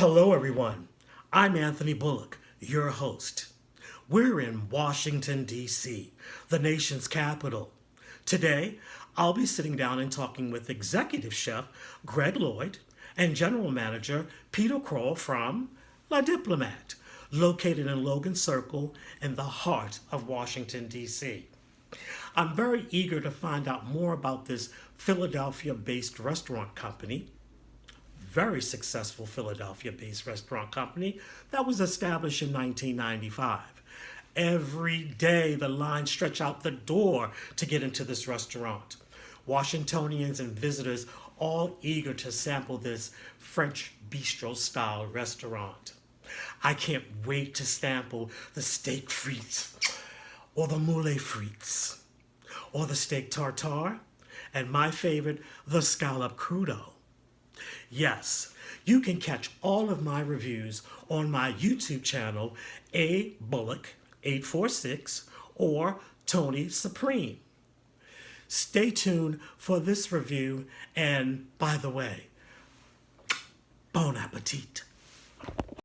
Hello, everyone. I'm Anthony Bullock, your host. We're in Washington, D.C., the nation's capital. Today, I'll be sitting down and talking with executive chef Greg Lloyd and general manager Peter Kroll from La Diplomate, located in Logan Circle in the heart of Washington, D.C. I'm very eager to find out more about this Philadelphia-based restaurant company, very successful Philadelphia-based restaurant company that was established in 1995. Every day the lines stretch out the door to get into this restaurant. Washingtonians and visitors all eager to sample this French bistro-style restaurant. I can't wait to sample the steak frites, or the moule frites, or the steak tartare, and my favorite, the scallop crudo. Yes, you can catch all of my reviews on my YouTube channel, A Bullock 846 or Tony Supreme. Stay tuned for this review, and by the way, bon appetit.